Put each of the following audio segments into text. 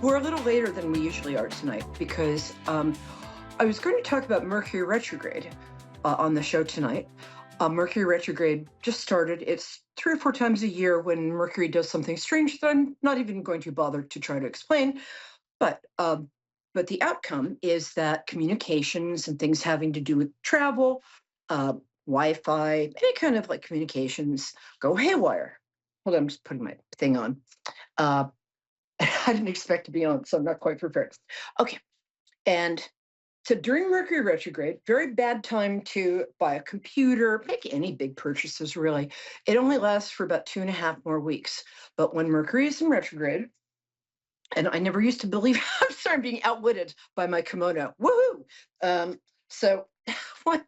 We're a little later than we usually are tonight because I was going to talk about Mercury retrograde on the show tonight. Mercury retrograde just started. It's 3 or 4 times a year when Mercury does something strange that I'm not even going to bother to try to explain. But the outcome is that communications and things having to do with travel, uh, Wi-Fi, any kind of like communications go haywire. Hold on, I'm just putting my thing on. Uh, I didn't expect to be on, so I'm not quite prepared. Okay. And so during Mercury retrograde, very bad time to buy a computer, make any big purchases, really. It only lasts for about 2.5 more weeks. But when Mercury is in retrograde, and I never used to believe, I'm sorry, I'm being outwitted by my kimono. Woohoo! So when,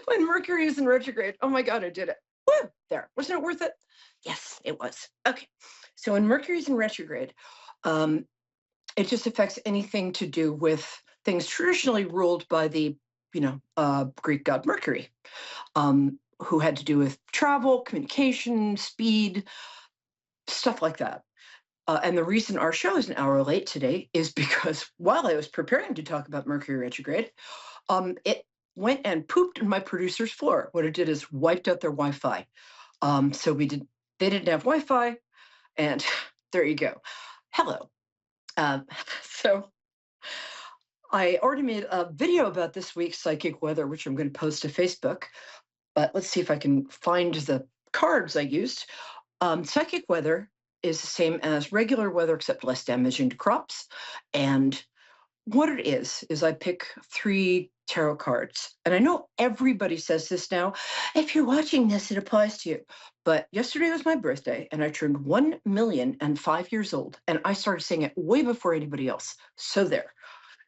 when Mercury is in retrograde, oh my God, I did it. Woo! There. Wasn't it worth it? Yes, it was. Okay. So when Mercury is in retrograde, it just affects anything to do with things traditionally ruled by the, Greek god Mercury, who had to do with travel, communication, speed, stuff like that. And the reason our show is an hour late today is because while I was preparing to talk about Mercury retrograde, it went and pooped on my producer's floor. What it did is wiped out their Wi-Fi. So they didn't have Wi-Fi, and there you go. Hello. So I already made a video about this week's psychic weather, which I'm going to post to Facebook. But let's see if I can find the cards I used. Psychic weather is the same as regular weather, except less damaging to crops. And what it is I pick 3 tarot cards. And I know everybody says this now. If you're watching this, it applies to you. But yesterday was my birthday, and I turned 1,000,005 years old. And I started saying it way before anybody else. So there.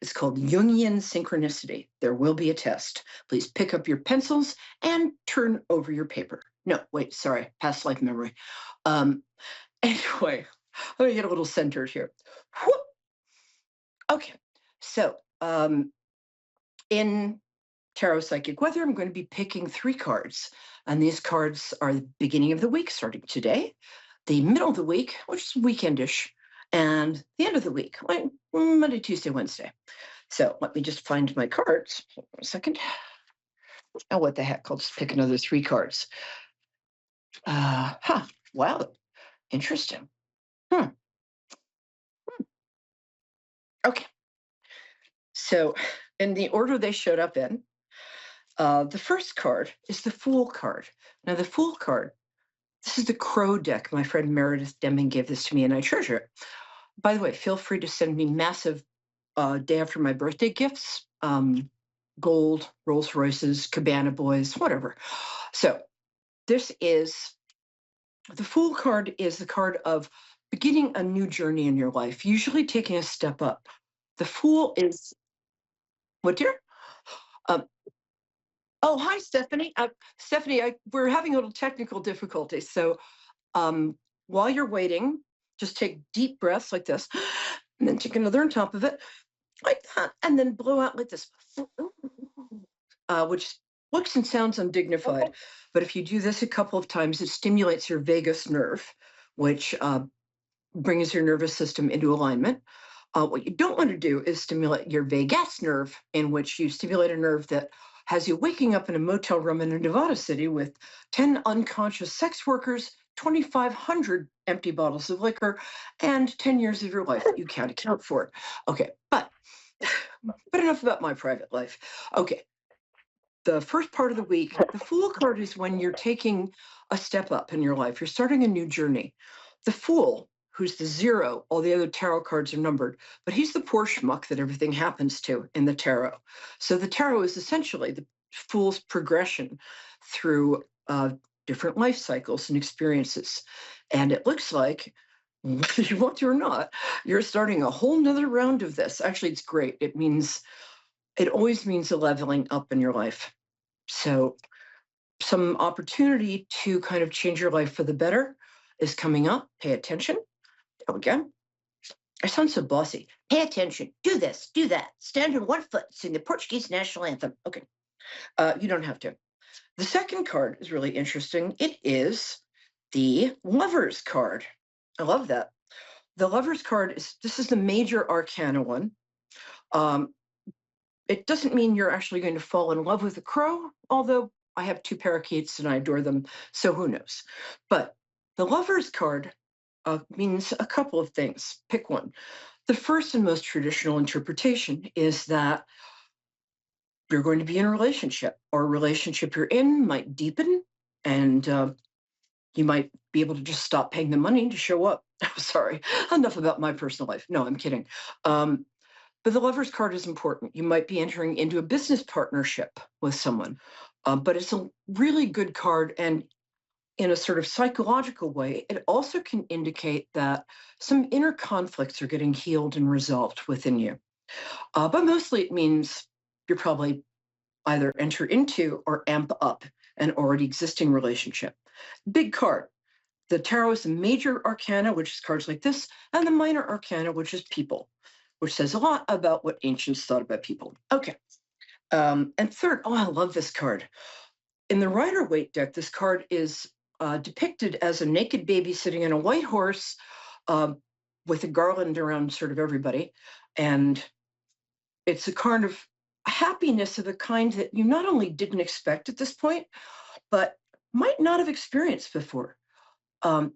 It's called Jungian synchronicity. There will be a test. Please pick up your pencils and turn over your paper. No, wait, sorry, past life memory. Anyway, let me get a little centered here. Whoop. Okay, so in tarot psychic weather, I'm going to be picking 3 cards. And these cards are the beginning of the week, starting today, the middle of the week, which is weekendish, and the end of the week, like Monday, Tuesday, Wednesday. So let me just find my cards. Hold on a second. Oh, what the heck? I'll just pick another 3 cards. Wow. Interesting. Okay. So in the order they showed up in, the first card is the Fool card. Now, the Fool card, this is the Crow deck. My friend Meredith Deming gave this to me, and I treasure it. By the way, feel free to send me massive day after my birthday gifts, gold, Rolls Royces, Cabana Boys, whatever. So this is, the Fool card is the card of beginning a new journey in your life, usually taking a step up. The Fool is, what dear? Oh, hi, Stephanie. Stephanie, we're having a little technical difficulties. So while you're waiting, just take deep breaths like this, and then take another on top of it, like that, and then blow out like this, which looks and sounds undignified. Okay. But if you do this a couple of times, it stimulates your vagus nerve, which brings your nervous system into alignment. What you don't want to do is stimulate your vagus nerve, in which you stimulate a nerve that has you waking up in a motel room in a Nevada city with 10 unconscious sex workers, 2,500 empty bottles of liquor, and 10 years of your life you can't account for. Okay, but enough about my private life. Okay, the first part of the week, the Fool card is when you're taking a step up in your life. You're starting a new journey. The Fool, who's the 0, all the other tarot cards are numbered, but he's the poor schmuck that everything happens to in the tarot. So the tarot is essentially the Fool's progression through different life cycles and experiences. And it looks like, whether you want to or not, you're starting a whole nother round of this. Actually, it's great. It always means a leveling up in your life. So some opportunity to kind of change your life for the better is coming up. Pay attention. Oh, again, I sound so bossy. Pay attention. Do this, do that. Stand on one foot. Sing the Portuguese national anthem. Okay. You don't have to. The second card is really interesting. It is the Lovers card. I love that. The Lover's card this is the major arcana one. Um, it doesn't mean you're actually going to fall in love with a crow, although I have two parakeets and I adore them, so who knows? But the Lover's card means a couple of things. Pick one. The first and most traditional interpretation is that you're going to be in a relationship, or a relationship you're in might deepen, and you might be able to just stop paying the money to show up. Sorry, enough about my personal life. No, I'm kidding. But the Lover's card is important. You might be entering into a business partnership with someone, but it's a really good card. And in a sort of psychological way, it also can indicate that some inner conflicts are getting healed and resolved within you. But mostly it means you're probably either enter into or amp up an already existing relationship. Big card. The tarot is the major arcana, which is cards like this, and the minor arcana, which is people, which says a lot about what ancients thought about people. Okay. And third, oh, I love this card. In the Rider-Waite deck, this card is depicted as a naked baby sitting on a white horse with a garland around sort of everybody. And it's a card of happiness of a kind that you not only didn't expect at this point, but might not have experienced before.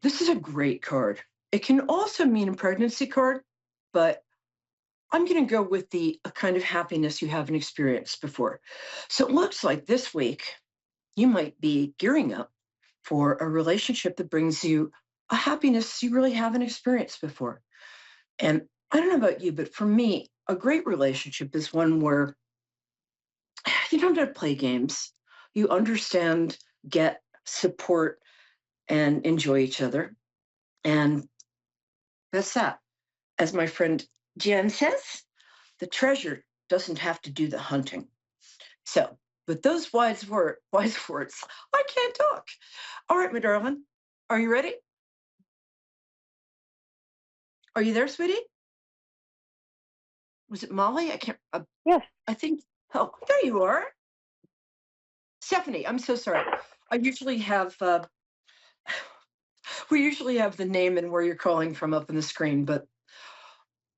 This is a great card. It can also mean a pregnancy card, but I'm going to go with the a kind of happiness you haven't experienced before. So it looks like this week you might be gearing up for a relationship that brings you a happiness you really haven't experienced before. And I don't know about you, but for me, a great relationship is one where you don't have to play games. You understand, get support, and enjoy each other. And that's that. As my friend Jen says, the treasure doesn't have to do the hunting. So, with those wise words, I can't talk. All right, my darling, are you ready? Are you there, sweetie? Was it Molly? I can't. Yes. I think. Oh, there you are, Stephanie. I'm so sorry. I usually have. We usually have the name and where you're calling from up on the screen, but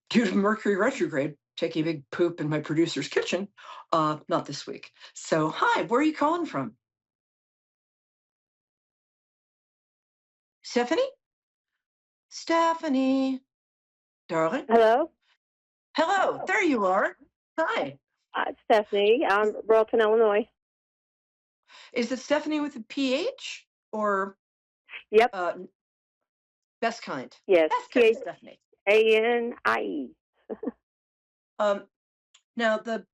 due to Mercury retrograde taking a big poop in my producer's kitchen, not this week. So, hi, where are you calling from? Stephanie? Stephanie, darling. Hello? Hello, there you are. Hi. It's Stephanie. I'm Royalton, Illinois. Is it Stephanie with a PH or Yep. best kind? Yes. Best kind, Stephanie. P-A-N-I-E. Now, the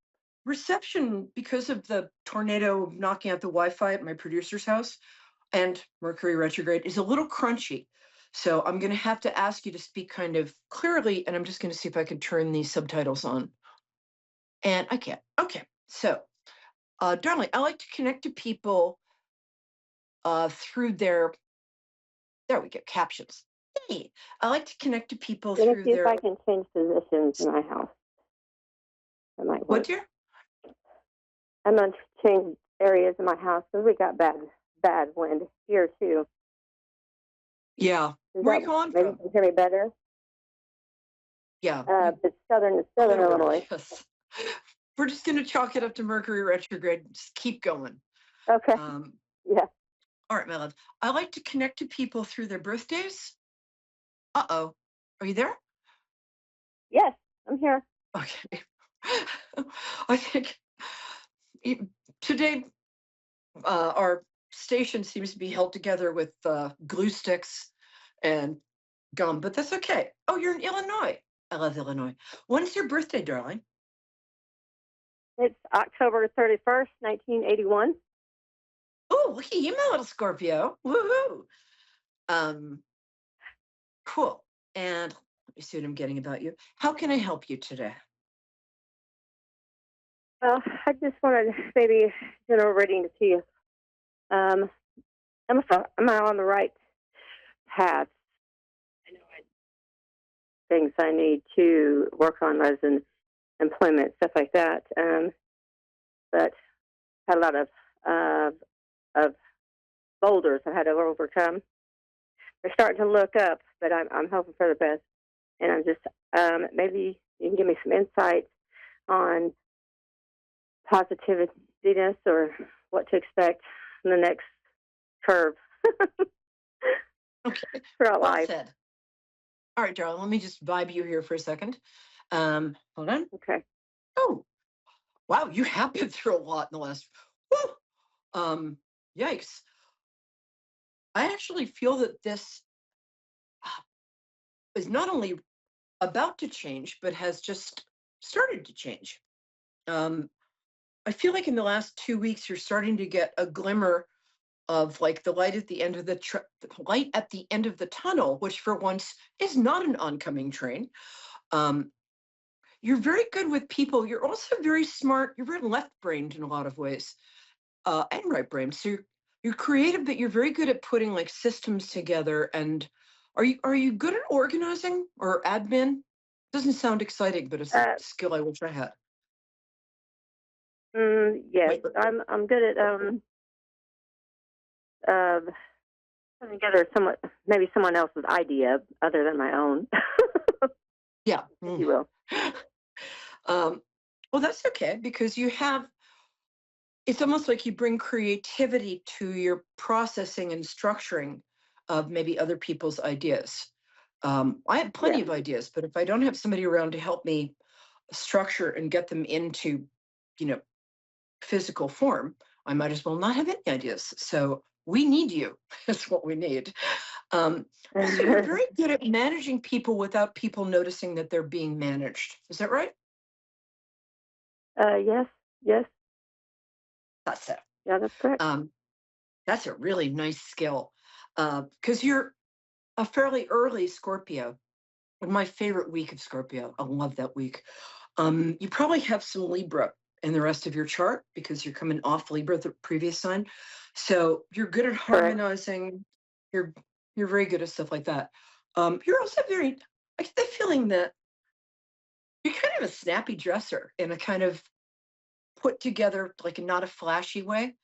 reception, because of the tornado knocking out the Wi-Fi at my producer's house and Mercury retrograde, is a little crunchy. So I'm going to have to ask you to speak kind of clearly, and I'm just going to see if I can turn these subtitles on. And I can't. Okay. So, darling, I like to connect to people through their, there we go, captions. Hey, I like to connect to people Let me through see their. if I can change positions in my house. That might What, work. dear? I'm going to change areas in my house because we got bad wind here, too. Yeah. Where are you calling maybe from? you can hear me better? Yeah. It's southern Illinois. Yes. We're just going to chalk it up to Mercury retrograde. Just keep going. Okay. Yeah. All right, my love. I like to connect to people through their birthdays. Uh-oh. Are you there? Yes, I'm here. Okay. I think today our station seems to be held together with glue sticks and gum, but that's okay. Oh, you're in Illinois. I love Illinois. When's your birthday, darling? It's October 31st, 1981. Oh, look at you, my little Scorpio. Woohoo. Cool. And let me see what I'm getting about you. How can I help you today? Well, I just wanted maybe general reading to see if am I on the right path? I know things I need to work on as in employment, stuff like that. But had a lot of boulders I had to overcome. They're starting to look up, but I'm hoping for the best. and I'm just maybe you can give me some insight on positiveness or what to expect in the next curve Okay. throughout Well life. said. All right, darling, let me just vibe you here for a second. Hold on. Okay. Oh, wow, you have been through a lot in the last. Whew, um, yikes. I actually feel that this is not only about to change, but has just started to change. Um, I feel like in the last 2 weeks, you're starting to get a glimmer of like the light at the end of the light at the end of the tunnel, which for once is not an oncoming train. Um, you're very good with people. You're also very smart. You're very left-brained in a lot of ways, and right-brained. So you're creative, but you're very good at putting like systems together. And are you good at organizing or admin? Doesn't sound exciting, but it's a Uh, skill I wish I had. yes, Wait, wait, wait. I'm good at uh, putting together somewhat maybe someone else's idea other than my own, Yeah. if you will. um, well, that's okay because you have it's almost like you bring creativity to your processing and structuring of maybe other people's ideas. I have plenty Yeah. of ideas, but if I don't have somebody around to help me structure and get them into, you know, physical form, I might as well not have any ideas. So we need you. That's what we need. Also, you're very good at managing people without people noticing that they're being managed. Is that right? Yes, yes, That's it. yeah, that's correct. Um, that's a really nice skill because you're a fairly early Scorpio. My favorite week of Scorpio. I love that week. You probably have some Libra in the rest of your chart because you're coming off Libra, the previous sign. So you're good at Correct. harmonizing. You're you're very good at stuff like that. You're also very. I get the feeling that you're kind of a snappy dresser in a kind of put together, like not a flashy way.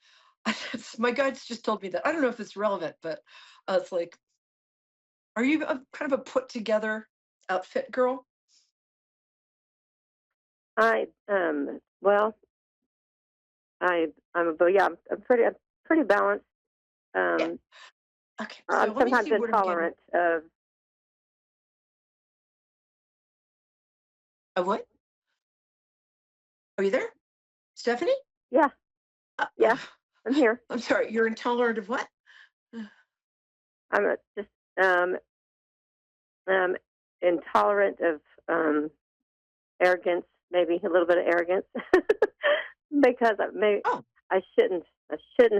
My guides just told me that. I don't know if it's relevant, but it's like, are you kind of a put together outfit girl? Well, I'm pretty balanced. Yeah. Um, Okay. So I'm let me sometimes see what I'm getting. intolerant of. Of what? Are you there, Stephanie? Yeah, Uh, yeah, I'm here. I'm sorry. You're intolerant of what? Just um, um, intolerant of um, arrogance, maybe a little bit of arrogance, because Oh, I shouldn't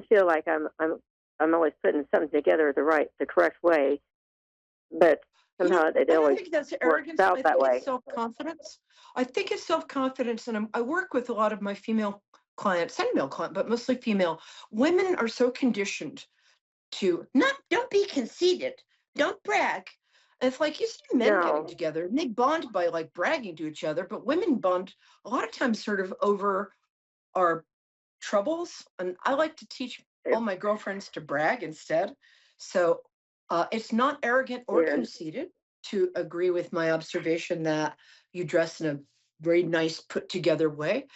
feel like I'm always putting something together the correct way, but somehow it I don't always think that's works arrogance. out I that think it's way. self confidence. I think it's self confidence, and I work with a lot of my female clients and male clients, but mostly female. Women are so conditioned to not don't be conceited, don't brag. And it's like you see men getting No, together and they bond by like bragging to each other, but women bond a lot of times sort of over our troubles. And I like to teach all it's my girlfriends to brag instead. So it's not arrogant or weird. conceited to agree with my observation that you dress in a very nice, put together way.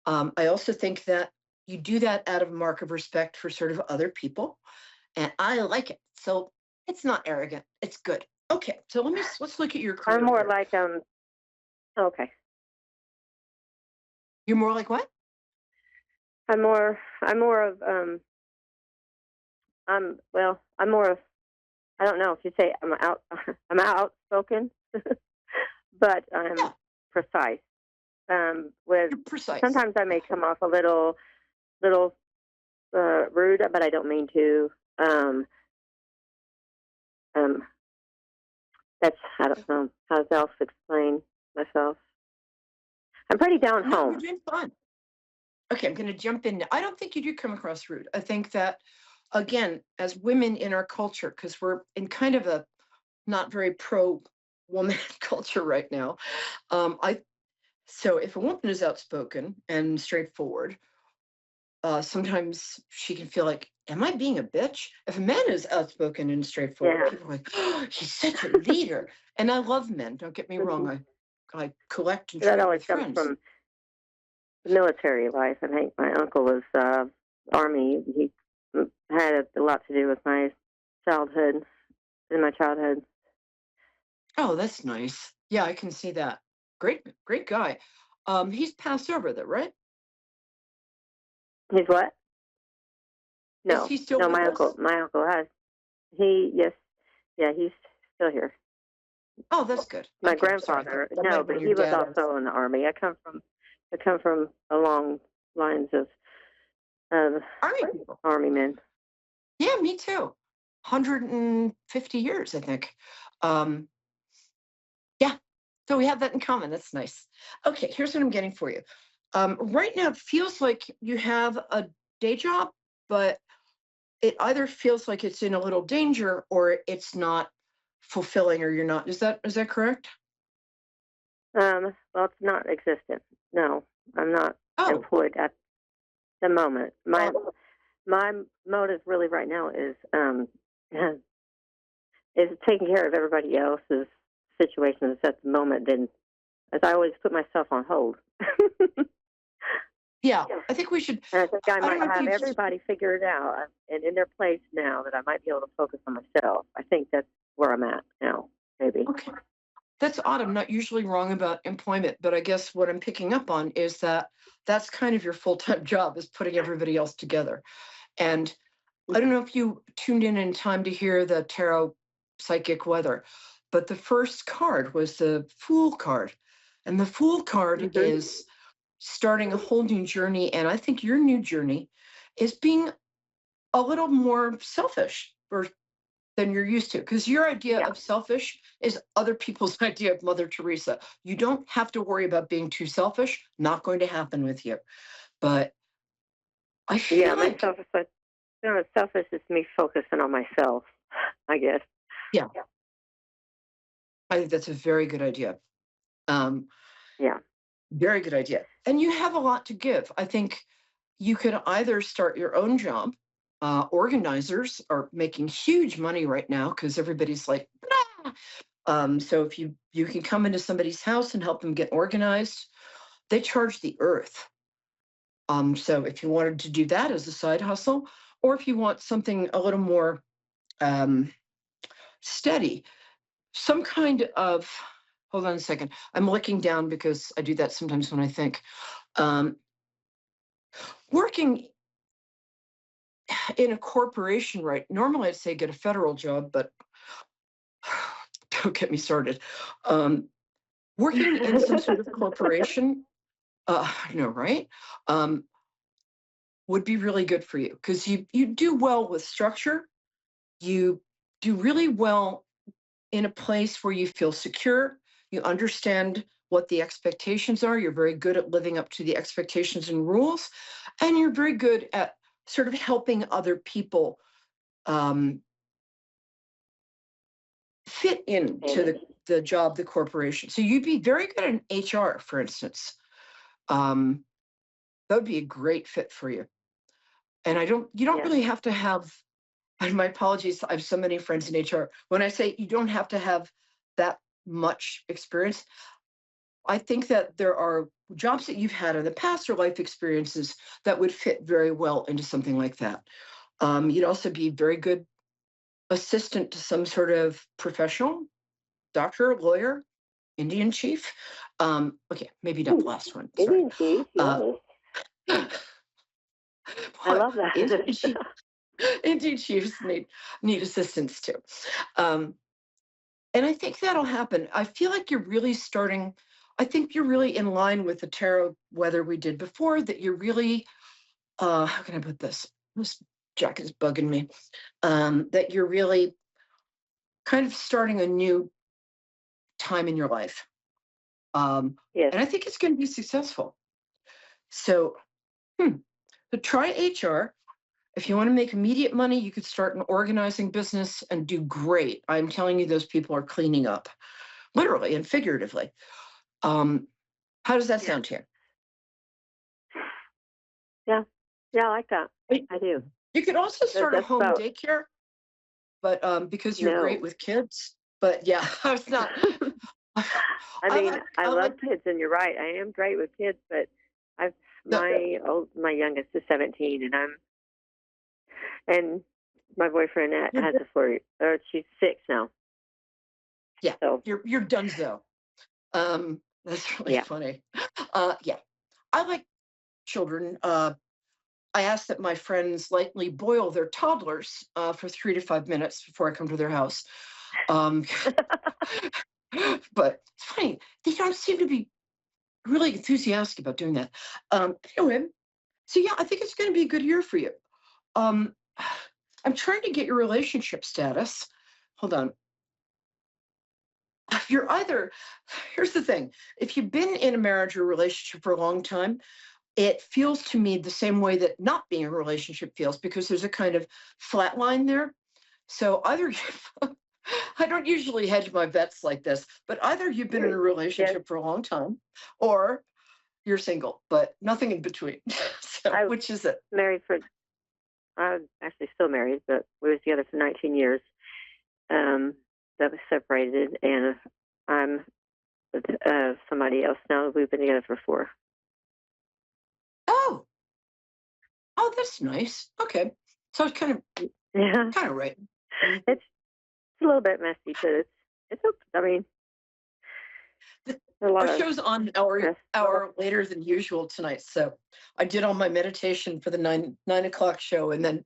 I also think that you do that out of a mark of respect for sort of other people. And I like it. So it's not arrogant. It's good. Okay. So let's look at your I'm career more here. like okay. You're more like what? I'm more of I'm more of I don't know if you say I'm out I'm outspoken, but I'm Yeah, precise. With you're precise. sometimes I may come off a little rude, but I don't mean to. Um, um, that's I don't know how else to explain myself. I'm pretty down No, you're home. doing fine. Okay, I'm going to jump in. I don't think you do come across rude. I think that, again, as women in our culture, because we're in kind of a not very pro woman culture right now. I So if a woman is outspoken and straightforward, sometimes she can feel like, am I being a bitch? If a man is outspoken and straightforward, Yeah. people are like, oh, he's such a leader. And I love men. Don't get me wrong. Mhm. I collect and That trade always with comes friends. from military life. I think my uncle was Army. He had a lot to do with my childhood, in my childhood. Oh, that's nice. Yeah, I can see that. Great, great guy. He's passed over though, right? He's what? Is No, he still no. with My uncle, us? my uncle has. He yes, yeah. He's still here. Oh, that's good. My Okay, I'm sorry. grandfather, That might no, have been but your he was dad. also in the army. I come from a long lines of Army people. army men. Yeah, me too. 150 years, I think. Um, yeah, so we have that in common. That's nice. Okay, here's what I'm getting for you. Right now, it feels like you have a day job, but it either feels like it's in a little danger or it's not fulfilling or you're not. Is that correct? Well, it's not existent. No, I'm not Oh, employed at the moment. My well, my motive really right now is taking care of everybody else's situations at the moment. Then, as I always put myself on hold. yeah. I think we should. And I think I I don't might know if have you've. everybody figured out and in their place now that I might be able to focus on myself. I think that's where I'm at now, maybe. Okay, that's odd. I'm not usually wrong about employment, but I guess what I'm picking up on is that that's kind of your full-time job is putting everybody else together. And I don't know if you tuned in time to hear the tarot psychic weather, but the first card was the Fool card. And the Fool card Mm-hmm. is starting a whole new journey. And I think your new journey is being a little more selfish or than you're used to. Because your idea Yeah. of selfish is other people's idea of Mother Teresa. You don't have to worry about being too selfish, not going to happen with you. But I Yeah, feel my like, selfish, selfish is me focusing on myself, I guess. yeah, I think that's a very good idea. Um, Yeah. Very good idea. And you have a lot to give. I think you could either start your own job. Organizers are making huge money right now because everybody's like, "Blah." So if you can come into somebody's house and help them get organized, they charge the earth. So if you wanted to do that as a side hustle, or if you want something a little more um, steady, some kind of, hold on a second. I'm looking down because I do that sometimes when I think. Um, Working in a corporation, right? Normally I'd say get a federal job, but don't get me started. Um, Working in some sort of corporation, right? Um, would be really good for you because you do well with structure. You do really well in a place where you feel secure. You understand what the expectations are. You're very good at living up to the expectations and rules, and you're very good at sort of helping other people um, fit into the job, the corporation. So you'd be very good in HR, for instance. Um, that would be a great fit for you. And you don't Yeah. really have to have, and my apologies, I have so many friends in HR. When I say you don't have to have that much experience, I think that there are jobs that you've had in the past or life experiences that would fit very well into something like that. You'd also be very good assistant to some sort of professional, doctor, lawyer, Indian chief. Okay, maybe not the last one. Sorry. Indian chief, Uh, yes. I what love that. Indian chief? Indian chiefs need assistance too. Um, and I think that'll happen. I feel like you're really starting. I think you're really in line with the tarot weather we did before. That you're really. How can I put this? This jacket is bugging me. That you're really kind of starting a new time in your life. Um, Yes. and I think it's going to be successful. So, hmm, so try HR. If you want to make immediate money, you could start an organizing business and do great. I'm telling you, those people are cleaning up, literally and figuratively. Um, how does that Yeah. sound to you? Yeah. Yeah, I like that. But I do. you could also start a That's home about daycare, but because you're great no. with kids. But yeah, I was not. I I mean, like I I love like kids, and you're right. I am great with kids, but I've the my youngest is 17, and my boyfriend you're has a 4. Or she's 6 now. yeah, So you're donezo. That's really yeah. funny. Yeah, I like children. I ask that my friends lightly boil their toddlers for 3 to 5 minutes before I come to their house. Um, but it's funny, they don't seem to be really enthusiastic about doing that. Anyway, so yeah, I think it's going to be a good year for you. Um, I'm trying to get your relationship status. Hold on. You're either, here's the thing, if you've been in a marriage or relationship for a long time, it feels to me the same way that not being in a relationship feels because there's a kind of flat line there. So either I don't usually hedge my bets like this, but either you've been in You're, a yes, relationship for a long time or you're single, but nothing in between. So I was which is it? married for. I'm actually still married, but we was together for 19 years. Um, that was separated, and I'm with somebody else now. We've been together for 4. Oh, oh, that's nice. Okay. So it's Yeah, kind of right. Mhm. it's a little bit messy, but it's okay. I mean, The- a lot Our of show's on hour stress. hour later than usual tonight. So I did all my meditation for the nine o'clock show, and then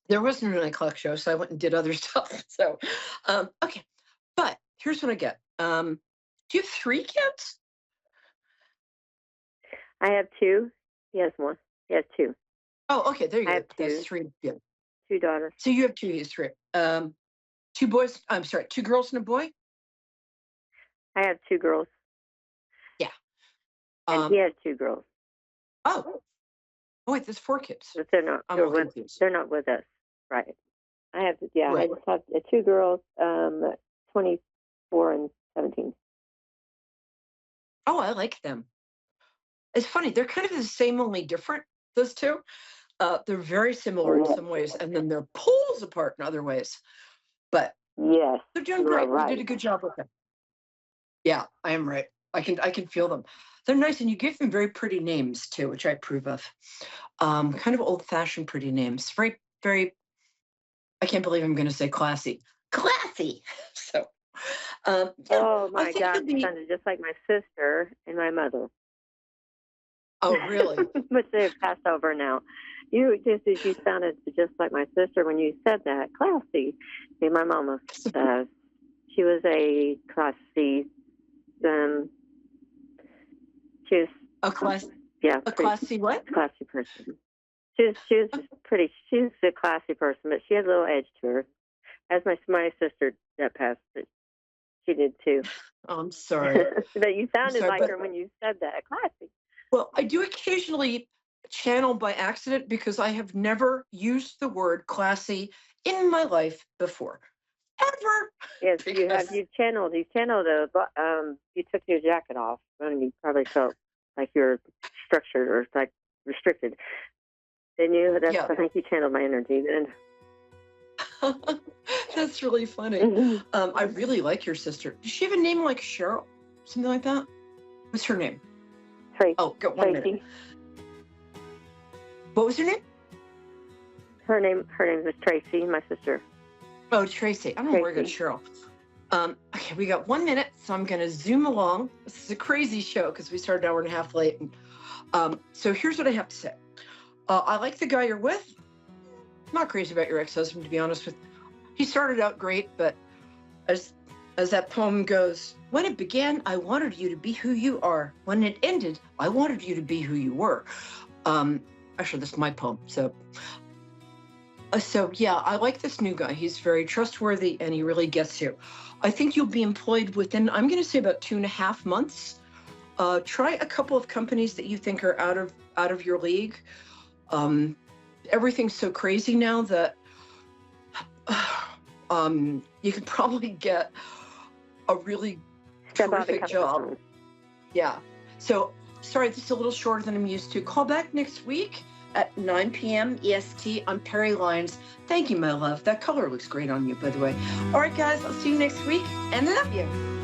there wasn't a 9 o'clock show, so I went and did other stuff. So okay. But here's what I get. Do you have 3 kids? I have 2. He has 1. He has 2. Oh, okay, there you I go. have That's 2. three. Yeah. 2 daughters. So you have two, he's three. 2 boys. I'm sorry, 2 girls and a boy. I have 2 girls, Yeah. and he Um. has 2 girls, Oh. Oh wait, there's 4 kids. but I'm all confused. they're not with us. Right. I have yeah. I Right. just have 2 girls, 24 and 17. Oh, I like them. It's funny. They're kind of the same, only different. Those two. They're very similar in some ways, and then they're poles apart in other ways. But Yes, they're doing you are great. You did right. a good job with them. Yeah, I am right. I can feel them. They're nice, and you give them very pretty names too, which I approve of. Kind of old-fashioned pretty names. Very, very. I can't believe I'm going to say classy. Classy. So, yeah, Oh I my think gosh, you'll you be. sounded just like my sister and my mother, Oh, really? but they've passed over now. You sounded just like my sister when you said that. Classy. See, my mom was she was a classy. Um, she was A class. yeah, A pretty classy what? classy person. She was pretty. She was a classy person, but she had a little edge to her. As my sister that passed, but she did too. Oh, I'm sorry. But you I'm sounded sorry, like but her when you said that. Classy. well, I do occasionally channel by accident because I have never used the word classy in my life before, ever. Yes, you have. Because You channeled you took your jacket off, and you probably felt like you're structured or like restricted. Then yeah, I think you channeled my energy. Then. that's really funny. Mhm. I really like your sister. Does she have a name like Cheryl, something like that? What's her name? Oh, got 1 minute. Tracy. What was her name? Her name is Tracy, my sister. Oh, Tracy. I don't know where I got Tracy. Cheryl. Okay, we got 1 minute, so I'm going to zoom along. This is a crazy show because we started an hour and a half late. And, so here's what I have to say. I like the guy you're with. Not crazy about your ex-husband, to be honest with you. He started out great, but as that poem goes, when it began, I wanted you to be who you are. When it ended, I wanted you to be who you were. Actually, this is my poem. So yeah, I like this new guy. He's very trustworthy and he really gets you. I think you'll be employed within, I'm going to say about 2.5 months. Try a couple of companies that you think are out of your league. Everything's so crazy now that you could probably get a really Step out of the terrific comfort job. zone. Yeah. So sorry, this is a little shorter than I'm used to. Call back next week at 9 p.m. EST on Peri, Lyons. Thank you, my love. That color looks great on you, by the way. All right, guys, I'll see you next week, and I love you.